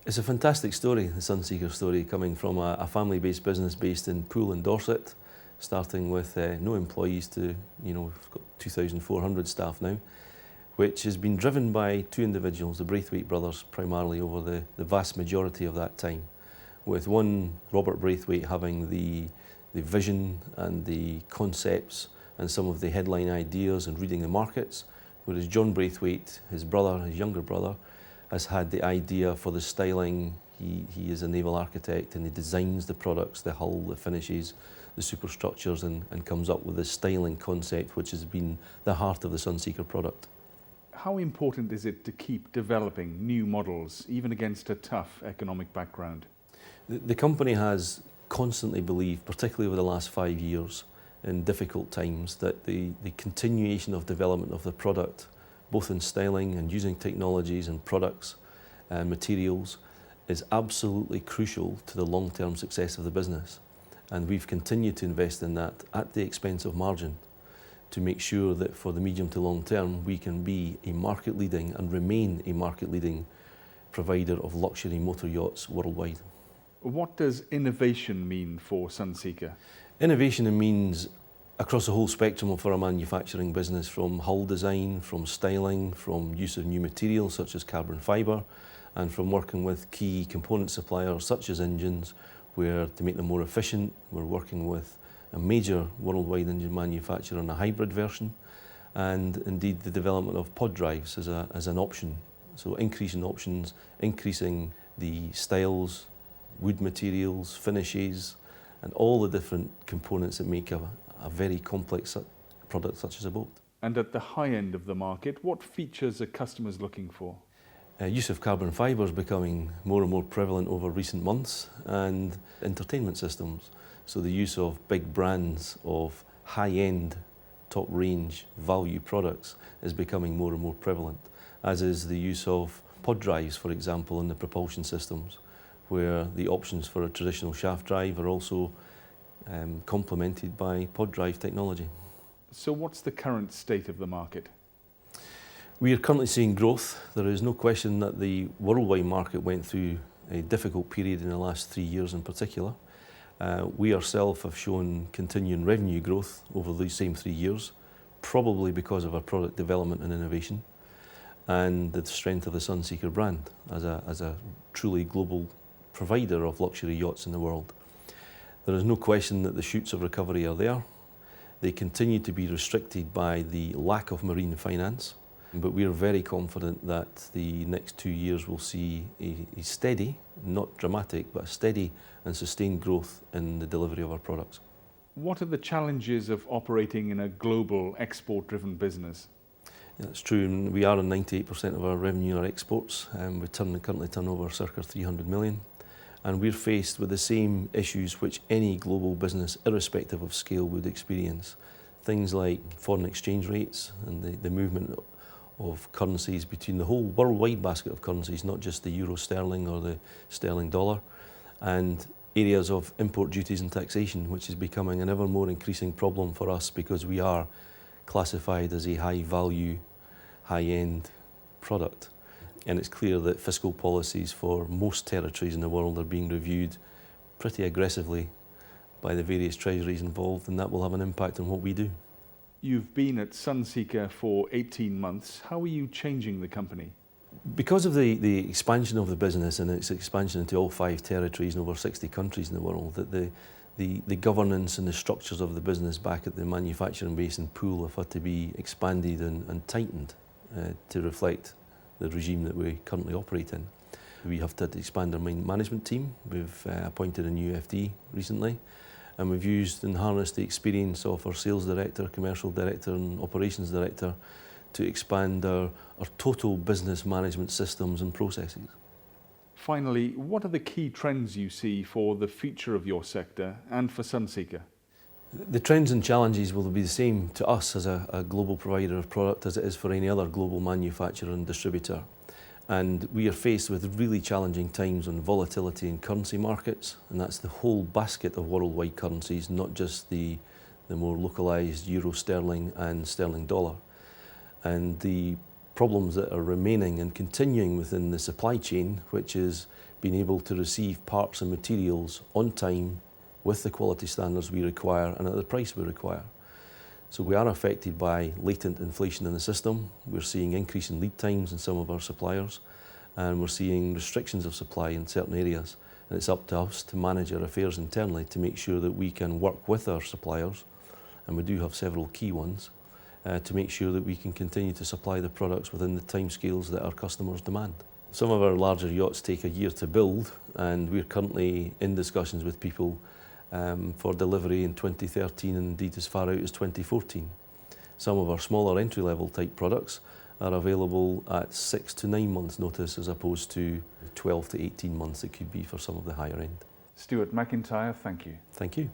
It's a fantastic story, the Sunseeker story, coming from a family-based business based in Poole in Dorset, starting with no employees to, we've got 2,400 staff now, which has been driven by two individuals, the Braithwaite brothers, primarily over the vast majority of that time, with one, Robert Braithwaite, having the vision and the concepts and some of the headline ideas and reading the markets, whereas John Braithwaite, his brother, his younger brother, has had the idea for the styling. He is a naval architect and he designs the products, the hull, the finishes, the superstructures, and comes up with the styling concept, which has been the heart of the Sunseeker product. How important is it to keep developing new models, even against a tough economic background? The company has constantly believed, particularly over the last 5 years, in difficult times, that the continuation of development of the product, both in styling and using technologies and products and materials, is absolutely crucial to the long-term success of the business. And we've continued to invest in that at the expense of margin to make sure that for the medium to long term we can be a market-leading and remain a market-leading provider of luxury motor yachts worldwide. What does innovation mean for Sunseeker? Innovation means across the whole spectrum for a manufacturing business, from hull design, from styling, from use of new materials such as carbon fibre, and from working with key component suppliers such as engines, where to make them more efficient, we're working with a major worldwide engine manufacturer on a hybrid version, and indeed the development of pod drives as an option. So increasing options, increasing the styles, wood materials, finishes, and all the different components that make a very complex product such as a boat. And at the high end of the market, what features are customers looking for? Use of carbon fibre is becoming more and more prevalent over recent months, and entertainment systems. So the use of big brands of high-end, top-range value products is becoming more and more prevalent, as is the use of pod drives, for example, in the propulsion systems, where the options for a traditional shaft drive are also complemented by pod drive technology. So what's the current state of the market? We are currently seeing growth. There is no question that the worldwide market went through a difficult period in the last 3 years in particular. We ourselves have shown continuing revenue growth over these same 3 years, probably because of our product development and innovation and the strength of the Sunseeker brand as a truly global provider of luxury yachts in the world. There is no question that the shoots of recovery are there. They continue to be restricted by the lack of marine finance, but we are very confident that the next 2 years will see a steady, not dramatic, but a steady and sustained growth in the delivery of our products. What are the challenges of operating in a global export-driven business? Yeah, that's true, and we are on 98% of our revenue in our exports, and we currently turn over circa 300 million. And we're faced with the same issues which any global business, irrespective of scale, would experience. Things like foreign exchange rates and the movement of currencies between the whole worldwide basket of currencies, not just the euro sterling or the sterling dollar, and areas of import duties and taxation, which is becoming an ever more increasing problem for us because we are classified as a high value, high end product. And it's clear that fiscal policies for most territories in the world are being reviewed pretty aggressively by the various treasuries involved, and that will have an impact on what we do. You've been at Sunseeker for 18 months. How are you changing the company? Because of the expansion of the business and its expansion into all 5 territories and over 60 countries in the world, that the governance and the structures of the business back at the manufacturing base in Poole have had to be expanded and tightened to reflect the regime that we currently operate in. We have to expand our management team. We've appointed a new FD recently, and we've used and harnessed the experience of our sales director, commercial director and operations director to expand our total business management systems and processes. Finally, what are the key trends you see for the future of your sector and for Sunseeker? The trends and challenges will be the same to us as a global provider of product as it is for any other global manufacturer and distributor. And we are faced with really challenging times on volatility in currency markets, and that's the whole basket of worldwide currencies, not just the more localized euro sterling and sterling dollar. And the problems that are remaining and continuing within the supply chain, which is being able to receive parts and materials on time with the quality standards we require and at the price we require. So we are affected by latent inflation in the system. We're seeing increase in lead times in some of our suppliers, and we're seeing restrictions of supply in certain areas. And it's up to us to manage our affairs internally to make sure that we can work with our suppliers, and we do have several key ones, to make sure that we can continue to supply the products within the timescales that our customers demand. Some of our larger yachts take a year to build, and we're currently in discussions with people for delivery in 2013 and indeed as far out as 2014. Some of our smaller entry-level type products are available at 6 to 9 months notice as opposed to 12 to 18 months it could be for some of the higher end. Stewart McIntyre, thank you. Thank you.